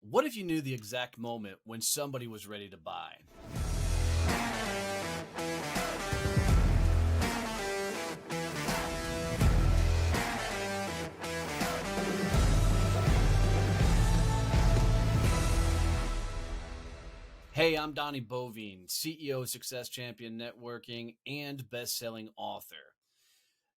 What if you knew the exact moment when somebody was ready to buy? Hey, I'm Donnie Bovine, CEO of Success Champion Networking and best-selling author.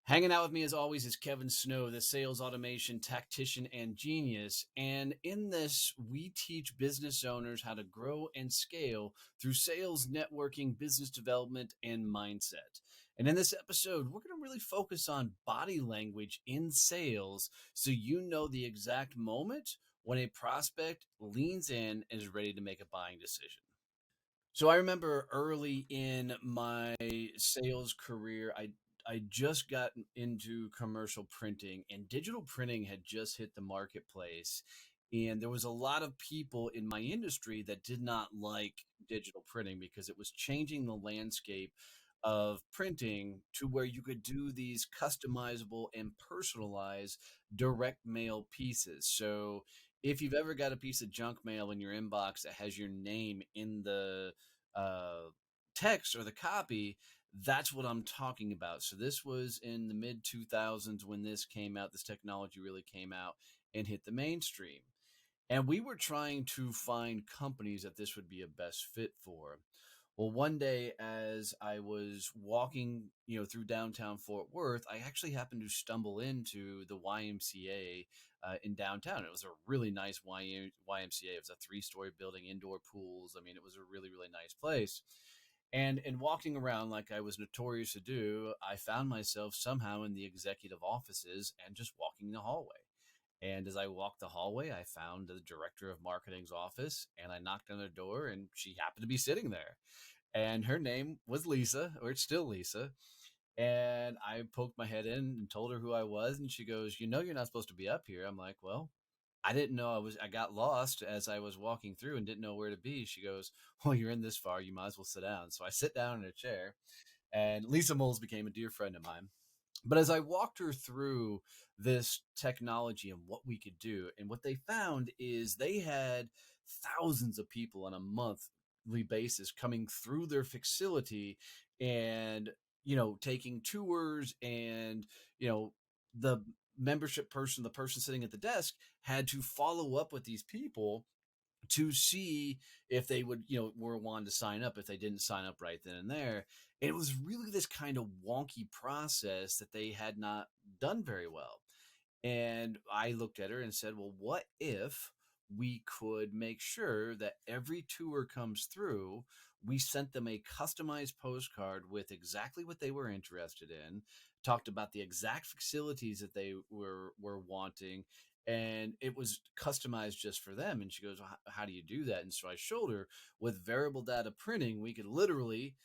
Hanging out with me as always is Kevin Snow, the sales automation tactician and genius. And in this, we teach business owners how to grow and scale through sales, networking, business development, and mindset. And in this episode, we're going to really focus on body language in sales so you know the exact moment when a prospect leans in and is ready to make a buying decision. So I remember early in my sales career, I just got into commercial printing, and digital printing had just hit the marketplace. And there was a lot of people in my industry that did not like digital printing because it was changing the landscape of printing to where you could do these customizable and personalized direct mail pieces. So if you've ever got a piece of junk mail in your inbox that has your name in the uh, text or the copy, that's what I'm talking about. So this was in the mid 2000s when this came out. This technology really came out and hit the mainstream. And we were trying to find companies that this would be a best fit for. Well, one day as I was walking, through downtown Fort Worth, I actually happened to stumble into the YMCA in downtown. It was a really nice YMCA. It was a three-story building, indoor pools. I mean, it was a really, really nice place. And in walking around like I was notorious to do, I found myself somehow in the executive offices and just walking the hallway. And as I walked the hallway, I found the director of marketing's office and I knocked on her door and she happened to be sitting there. And her name was Lisa, or it's still Lisa. And I poked my head in and told her who I was. And she goes, you're not supposed to be up here. I'm like, well, I didn't know I got lost as I was walking through and didn't know where to be. She goes, well, you're in this far. You might as well sit down. So I sit down in a chair and Lisa Moles became a dear friend of mine. But as I walked her through this technology and what we could do, and what they found is they had thousands of people on a monthly basis coming through their facility and, taking tours and, the membership person, the person sitting at the desk had to follow up with these people to see if they would, were wanting to sign up if they didn't sign up right then and there. And it was really this kind of wonky process that they had not done very well. And I looked at her and said, well, what if we could make sure that every tour comes through, we sent them a customized postcard with exactly what they were interested in, talked about the exact facilities that they were wanting, and it was customized just for them. And she goes, well, how do you do that? And so I showed her with variable data printing, we could literally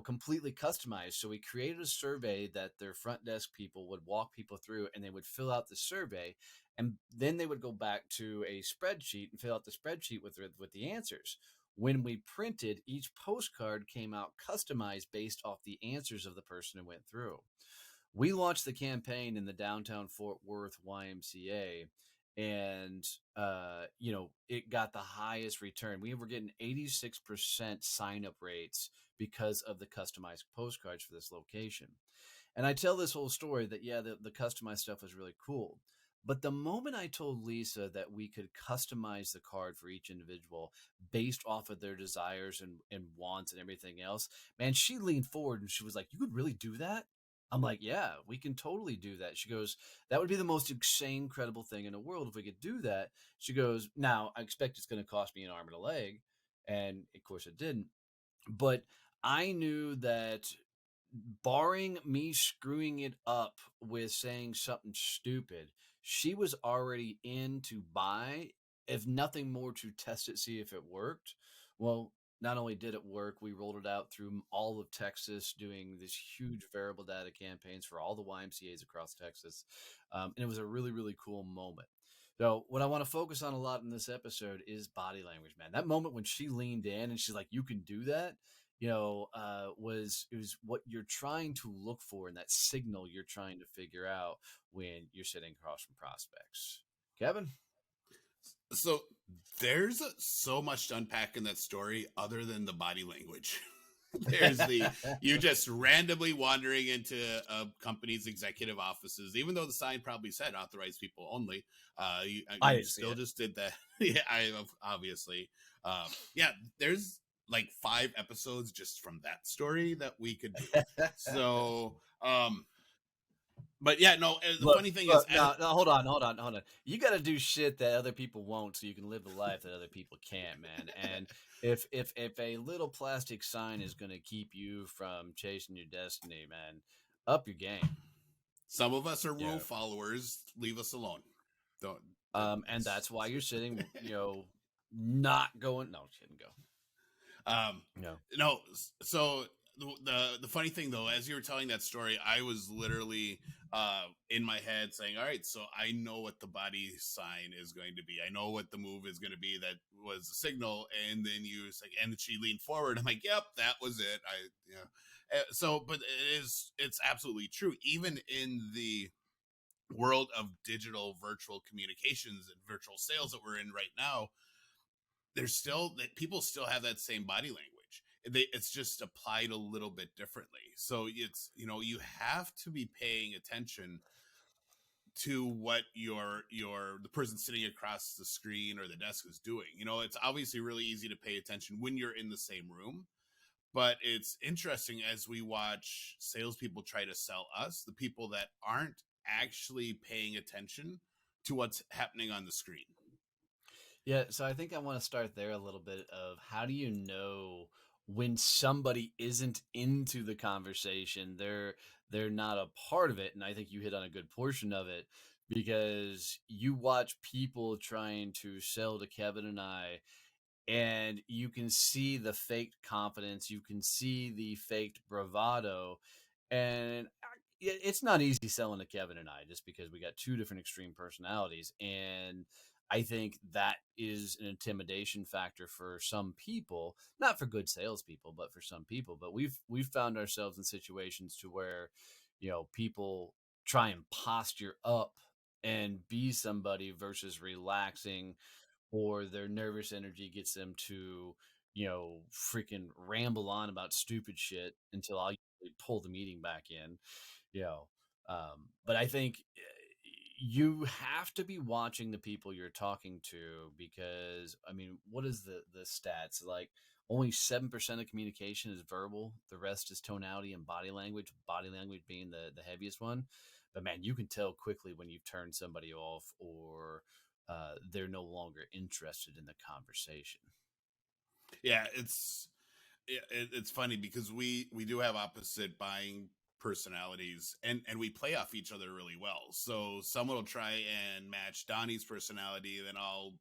completely customized. So we created a survey that their front desk people would walk people through and they would fill out the survey. And then they would go back to a spreadsheet and fill out the spreadsheet with the answers. When we printed, each postcard came out customized based off the answers of the person who went through. We launched the campaign in the downtown Fort Worth YMCA, and it got the highest return. We were getting 86% sign up rates because of the customized postcards for this location. And I tell this whole story that yeah, the customized stuff was really cool. But the moment I told Lisa that we could customize the card for each individual based off of their desires and wants and everything else, man, she leaned forward and she was like, "You could really do that?" I'm like, "Yeah, we can totally do that." She goes, "That would be the most insane, incredible thing in the world if we could do that." She goes, "Now, I expect it's going to cost me an arm and a leg." And of course it didn't. But I knew that barring me screwing it up with saying something stupid, she was already in to buy, if nothing more, to test it, see if it worked. Well, not only did it work, we rolled it out through all of Texas, doing this huge variable data campaigns for all the YMCA's across Texas. And it was a really, really cool moment. So, what I want to focus on a lot in this episode is body language, man. That moment when she leaned in and she's like, "You can do that," was it was what you're trying to look for, and that signal you're trying to figure out when you're sitting across from prospects. Kevin? So There's so much to unpack in that story other than the body language. There's you just randomly wandering into a company's executive offices, even though the sign probably said authorized people only. You still just did that. Yeah, obviously. Yeah, there's like 5 episodes just from that story that we could do. So, but yeah, no. The funny thing is, no, hold on. You got to do shit that other people won't, so you can live the life that other people can't, man. And if a little plastic sign is going to keep you from chasing your destiny, man, up your game. Some of us are rule followers. Leave us alone. Don't. And that's why you're sitting, not going. No, shouldn't go. No. So the funny thing though, as you were telling that story, I was literally in my head saying, all right, so I know what the body sign is going to be. I know what the move is going to be. That was the signal. And then you was like, and she leaned forward. I'm like, yep, that was it. So, but it's absolutely true. Even in the world of digital virtual communications and virtual sales that we're in right now, there's still that people still have that same body language. It's just applied a little bit differently. So it's, you have to be paying attention to what the person sitting across the screen or the desk is doing. It's obviously really easy to pay attention when you're in the same room, but it's interesting as we watch salespeople try to sell us, the people that aren't actually paying attention to what's happening on the screen. Yeah, so I think I want to start there a little bit of how do you know when somebody isn't into the conversation, they're not a part of it, and I think you hit on a good portion of it because you watch people trying to sell to Kevin and I, and you can see the faked confidence, you can see the faked bravado, and it's not easy selling to Kevin and I just because we got two different extreme personalities, and I think that is an intimidation factor for some people, not for good salespeople, but for some people. But we've found ourselves in situations to where, people try and posture up and be somebody versus relaxing, or their nervous energy gets them to, freaking ramble on about stupid shit until I pull the meeting back in, you know. But I think you have to be watching the people you're talking to because, I mean, what is the stats? Like only 7% of communication is verbal. The rest is tonality and body language being the heaviest one. But man, you can tell quickly when you've turned somebody off or they're no longer interested in the conversation. Yeah, it's funny because we do have opposite buying personalities, and we play off each other really well. So someone will try and match Donnie's personality, then I'll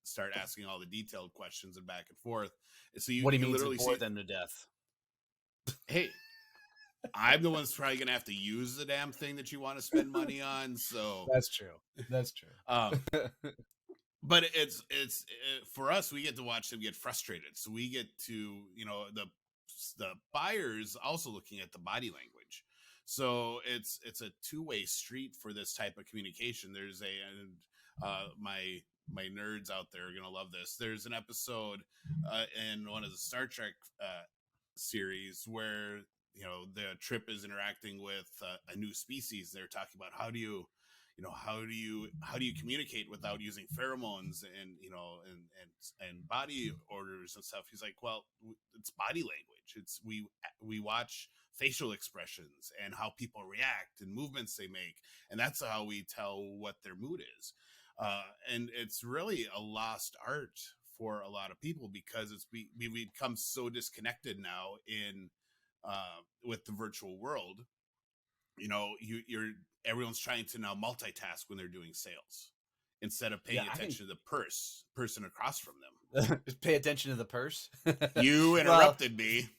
start asking all the detailed questions and back and forth. So what do you you mean literally to bore see them to death? Hey, I'm the one that's probably gonna have to use the damn thing that you want to spend money on. So That's true. That's true. But it's for us, we get to watch them get frustrated. So we get to, the buyers also looking at the body language. So it's a two-way street for this type of communication. There's my nerds out there are gonna love this. There's an episode in one of the Star Trek series where the trip is interacting with a new species. They're talking about how do you communicate without using pheromones and and body orders and stuff. He's like, well, it's body language. It's we watch facial expressions and how people react and movements they make, and that's how we tell what their mood is. And it's really a lost art for a lot of people because we become so disconnected now in with the virtual world. You're everyone's trying to now multitask when they're doing sales instead of paying attention to the person across from them. Just pay attention to the purse. You interrupted me.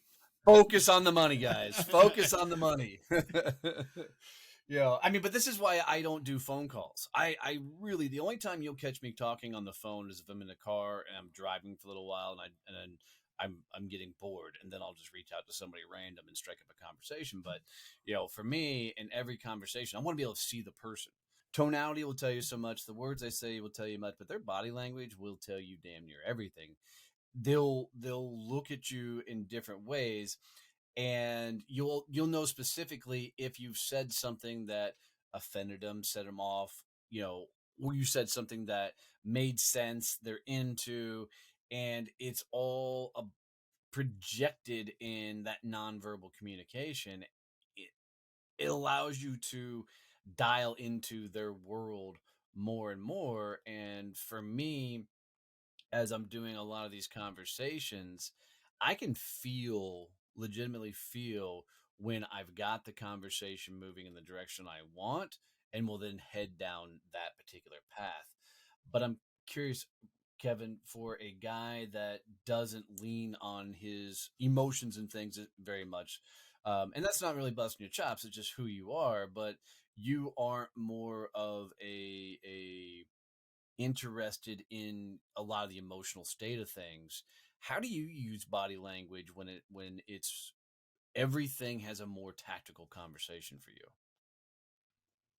Focus on the money, guys. Focus on the money. I mean, but this is why I don't do phone calls. I really, the only time you'll catch me talking on the phone is if I'm in a car and I'm driving for a little while and I'm getting bored, and then I'll just reach out to somebody random and strike up a conversation. But for me, in every conversation, I want to be able to see the person. tonality will tell you so much. The words they say will tell you much, but their body language will tell you damn near everything. They'll look at you in different ways, and you'll know specifically if you've said something that offended them, set them off, or you said something that made sense, they're into, and it's all projected in that nonverbal communication. It, it allows you to dial into their world more and more. And for me, as I'm doing a lot of these conversations, I can legitimately feel when I've got the conversation moving in the direction I want and will then head down that particular path. But I'm curious, Kevin, for a guy that doesn't lean on his emotions and things very much, and that's not really busting your chops, it's just who you are, but you aren't more of a interested in a lot of the emotional state of things. How do you use body language when it's everything has a more tactical conversation for you?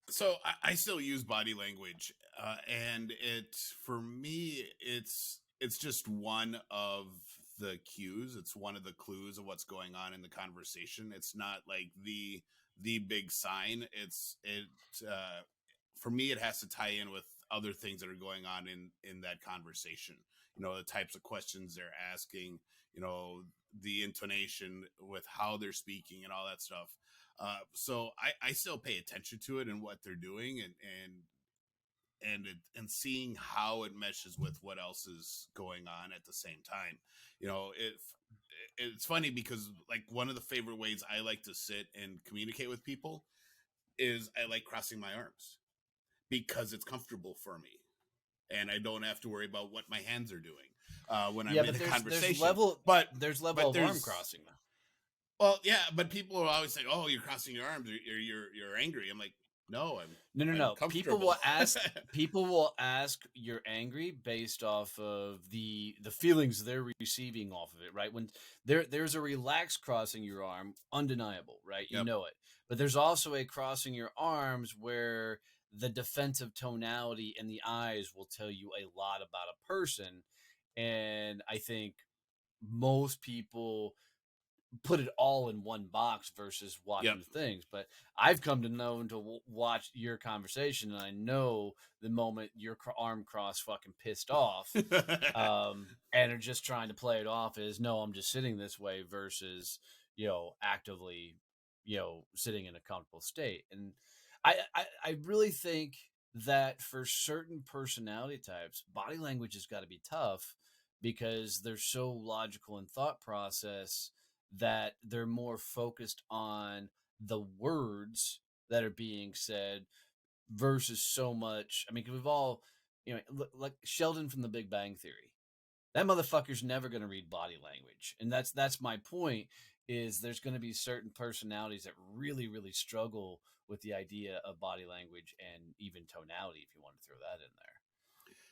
So I still use body language, and it for me it's just one of the cues. It's one of the clues of what's going on in the conversation. It's not like the big sign. For me it has to tie in with other things that are going on in that conversation. The types of questions they're asking. The intonation with how they're speaking and all that stuff. So I still pay attention to it and what they're doing and seeing how it meshes with what else is going on at the same time. If it's funny because like one of the favorite ways I like to sit and communicate with people is I like crossing my arms because it's comfortable for me and I don't have to worry about what my hands are doing when I'm Yeah, in but a there's conversation. level But there's level but of arm there's crossing though. Well, yeah, but people will always say, "Oh, you're crossing your arms. You're angry." I'm like, "No, No, no, I'm no. comfortable." People will ask you're angry based off of the feelings they're receiving off of it, right? When there's a relaxed crossing your arm, undeniable, right? You Yep. know it. But there's also a crossing your arms where the defensive tonality and the eyes will tell you a lot about a person. And I think most people put it all in one box versus Yep. watching the things. But I've come to know and to watch your conversation, and I know the moment your arm cross fucking pissed off, and are just trying to play it off as no, I'm just sitting this way versus actively sitting in a comfortable state. And I really think that for certain personality types, body language has got to be tough because they're so logical in thought process that they're more focused on the words that are being said versus so much. I mean, 'cause we've all, like Sheldon from The Big Bang Theory. That motherfucker's never going to read body language, and that's my point. Is there's going to be certain personalities that really, really struggle with the idea of body language and even tonality, if you want to throw that in there.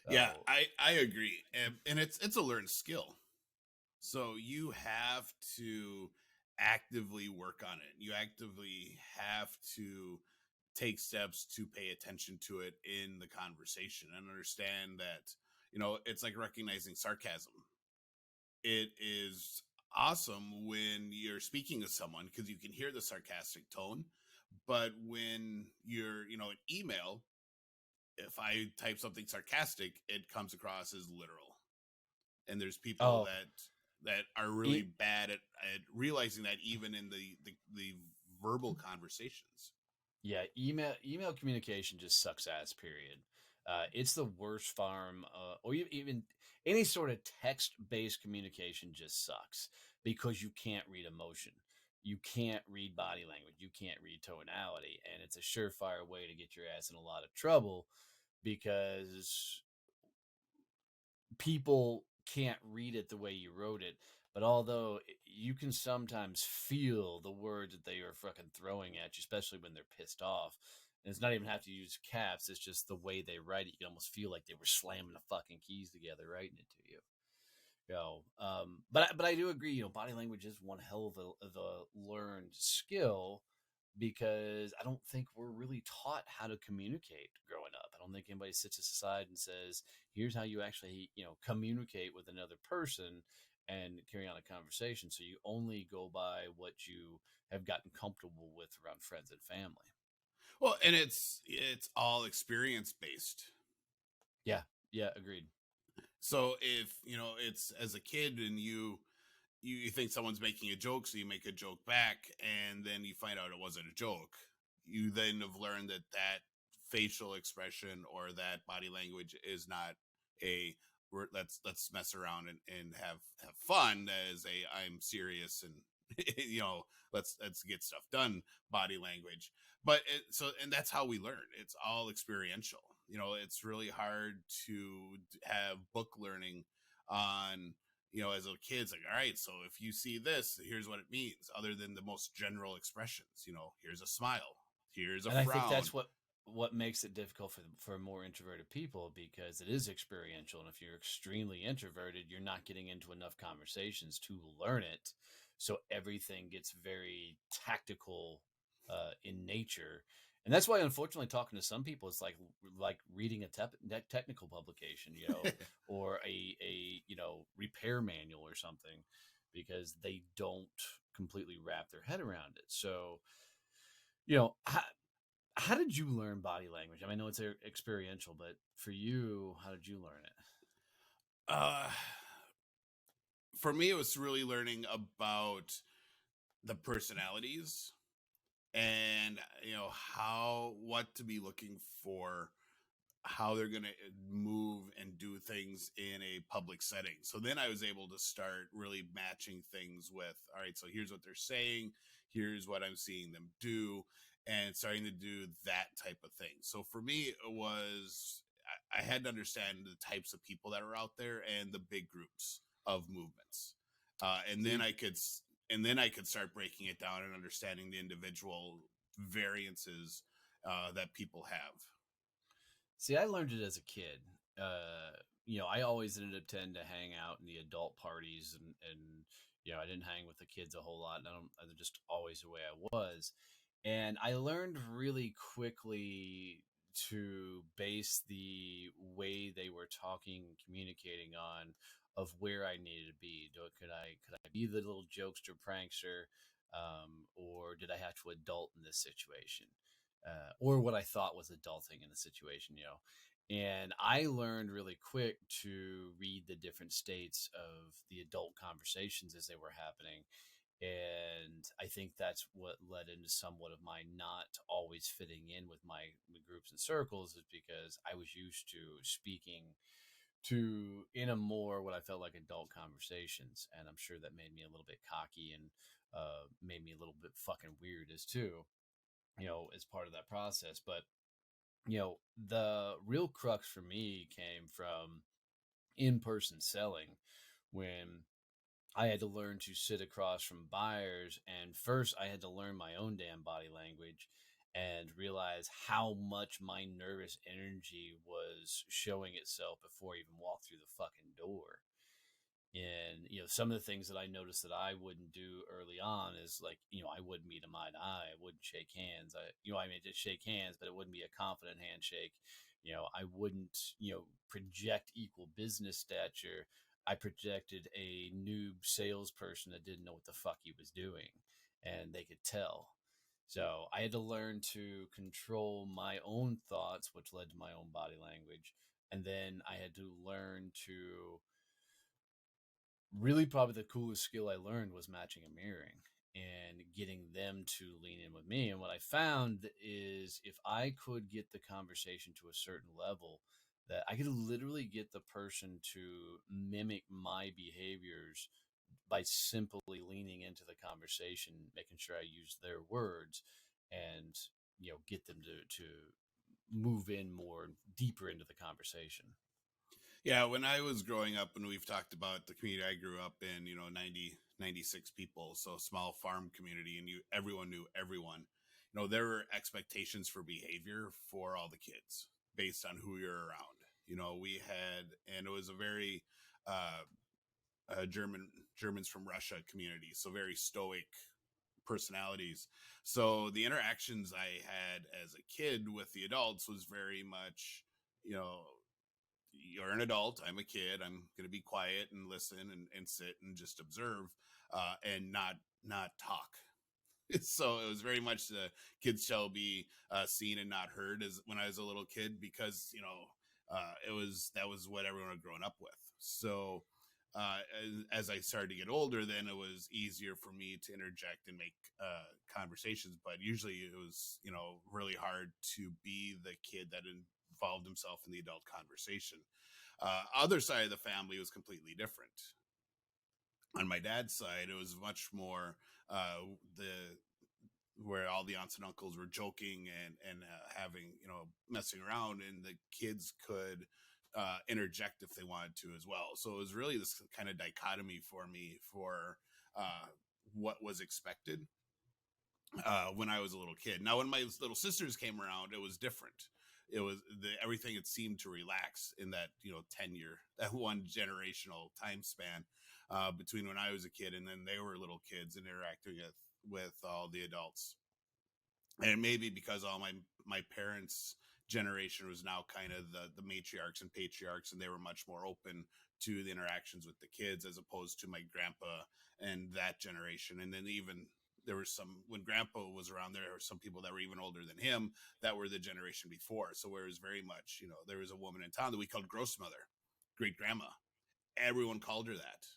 Yeah, So, I agree, and it's a learned skill. So you have to actively work on it. You actively have to take steps to pay attention to it in the conversation and understand that it's like recognizing sarcasm. It is awesome when you're speaking to someone because you can hear the sarcastic tone. But when you're, an email, if I type something sarcastic, it comes across as literal. And there's people oh, that are really bad at realizing that even in the verbal conversations. yeah, email communication just sucks ass. Period. It's the worst form, or even any sort of text based communication just sucks because you can't read emotion, you can't read body language, you can't read tonality, and it's a surefire way to get your ass in a lot of trouble because people can't read it the way you wrote it. But although you can sometimes feel the words that they are fucking throwing at you, especially when they're pissed off. And it's not even have to use caps. It's just the way they write it. You can almost feel like they were slamming the fucking keys together, writing it to you. But I do agree. Body language is one hell of a learned skill. because I don't think we're really taught how to communicate growing up. I don't think anybody sits us aside and says, here's how you actually, communicate with another person and carry on a conversation. So you only go by what you have gotten comfortable with around friends and family. Well, and it's all experience based. Yeah. Yeah. Agreed. So if it's as a kid and you think someone's making a joke, so you make a joke back, and then you find out it wasn't a joke. You then have learned that facial expression or that body language is not a let's mess around and have fun as a I'm serious and let's get stuff done body language. But and that's how we learn. It's all experiential. It's really hard to have book learning on as a kid's like, all right, so if you see this, here's what it means, other than the most general expressions. Here's a smile, here's a And I frown. think that's what makes it difficult for more introverted people, because it is experiential. And if you're extremely introverted, you're not getting into enough conversations to learn it. So everything gets very tactical in nature. And that's why, unfortunately, talking to some people is like reading a technical publication, or a repair manual or something, because they don't completely wrap their head around it. So, how did you learn body language? I mean, I know it's experiential, but for you, how did you learn it? uh for me, it was really learning about the personalities and what to be looking for, how they're going to move and do things in a public setting. So then I was able to start really matching things with, all right, so here's what they're saying, here's what I'm seeing them do, and starting to do that type of thing. So for me, it was, I had to understand the types of people that are out there and the big groups of movements. And then See, I could start breaking it down and understanding the individual variances that people have. see, I learned it as a kid. I always ended up tending to hang out in the adult parties, and I didn't hang with the kids a whole lot. And I just always the way I was. And I learned really quickly to base the way they were talking, communicating on of where I needed to be. Could I be the little jokester, prankster, or did I have to adult in this situation, or what I thought was adulting in the situation? And I learned really quick to read the different states of the adult conversations as they were happening. And I think that's what led into somewhat of my not always fitting in with my groups and circles, is because I was used to speaking to in a more what I felt like adult conversations. And I'm sure that made me a little bit cocky, and made me a little bit fucking weird as too, as part of that process. But, the real crux for me came from in-person selling, when I had to learn to sit across from buyers. And first, I had to learn my own damn body language and realize how much my nervous energy was showing itself before I even walked through the fucking door. And, some of the things that I noticed that I wouldn't do early on is, like, I wouldn't meet them eye to eye. I wouldn't shake hands. I mean, just shake hands, but it wouldn't be a confident handshake. I wouldn't, project equal business stature. I projected a noob salesperson that didn't know what the fuck he was doing, and they could tell. So I had to learn to control my own thoughts, which led to my own body language. And then I had to learn to really, probably the coolest skill I learned was matching and mirroring, and getting them to lean in with me. And what I found is, if I could get the conversation to a certain level, that I could literally get the person to mimic my behaviors by simply leaning into the conversation, making sure I use their words, and get them to move in more deeper into the conversation. Yeah, when I was growing up, and we've talked about the community I grew up in, 96 people, so small farm community, and everyone knew everyone. There were expectations for behavior for all the kids based on who you're around. We had, and it was a very Germans from Russia community, so very stoic personalities. So the interactions I had as a kid with the adults was very much, you know, you're an adult, I'm a kid, I'm going to be quiet and listen and sit and just observe, and not talk. So it was very much the kids shall be seen and not heard as when I was a little kid, because that was what everyone had grown up with. So as I started to get older, then it was easier for me to interject and make conversations. But usually it was, really hard to be the kid that involved himself in the adult conversation. Other side of the family was completely different. On my dad's side, it was much more the where all the aunts and uncles were joking and having, messing around, and the kids could interject if they wanted to as well. So it was really this kind of dichotomy for me for what was expected when I was a little kid. Now, when my little sisters came around, it was different. It was everything had seemed to relax in that 10-year, that one generational time span between when I was a kid and then they were little kids and interacting with all the adults. And maybe because all my parents' generation was now kind of the matriarchs and patriarchs, and they were much more open to the interactions with the kids as opposed to my grandpa and that generation. And then even there was some, when grandpa was around, there were some people that were even older than him that were the generation before. So where it was very much, there was a woman in town that we called grossmother, great grandma. Everyone called her that,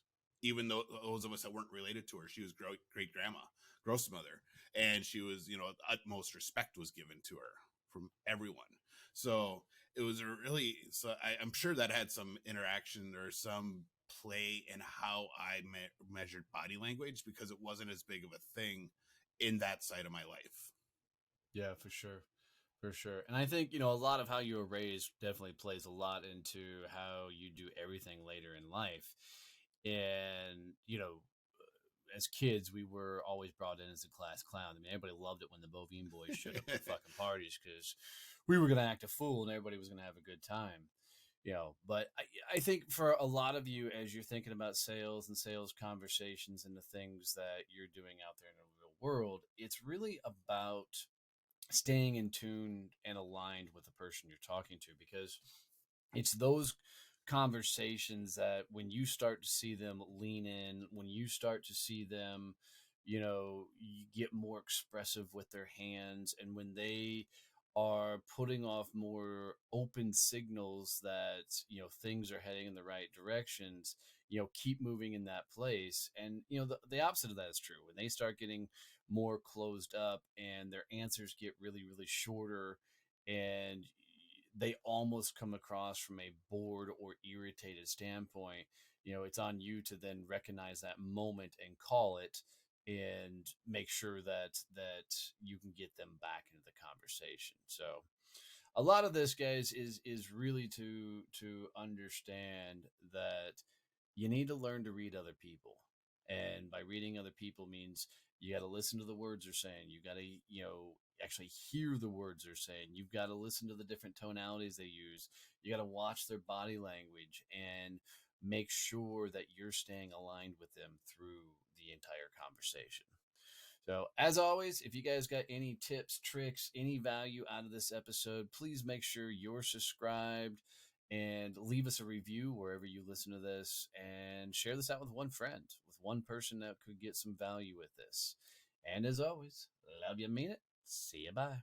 even though those of us that weren't related to her, she was great grandma, grossmother. And she was, utmost respect was given to her from everyone. So it was I'm sure that had some interaction or some play in how I measured body language, because it wasn't as big of a thing in that side of my life. Yeah, for sure. For sure. And I think, a lot of how you were raised definitely plays a lot into how you do everything later in life. And, as kids, we were always brought in as a class clown. I mean, everybody loved it when the Bovine boys showed up at fucking parties, because we were going to act a fool and everybody was going to have a good time. But I think for a lot of you, as you're thinking about sales and sales conversations and the things that you're doing out there in the real world, it's really about staying in tune and aligned with the person you're talking to, because it's those conversations that when you start to see them lean in, when you start to see them, you get more expressive with their hands, and when they are putting off more open signals that things are heading in the right directions, keep moving in that place. And the opposite of that is true. When they start getting more closed up and their answers get really, really shorter, and they almost come across from a bored or irritated standpoint, it's on you to then recognize that moment and call it, and make sure that you can get them back into the conversation. So a lot of this, guys, is really to understand that you need to learn to read other people. And by reading other people means you got to listen to the words they're saying. You got to, actually hear the words they're saying. You've got to listen to the different tonalities they use. You got to watch their body language and make sure that you're staying aligned with them through the entire conversation. So, as always, if you guys got any tips, tricks, any value out of this episode, please make sure you're subscribed and leave us a review wherever you listen to this, and share this out with one friend, with one person that could get some value with this. And as always, love you, mean it. See you, bye.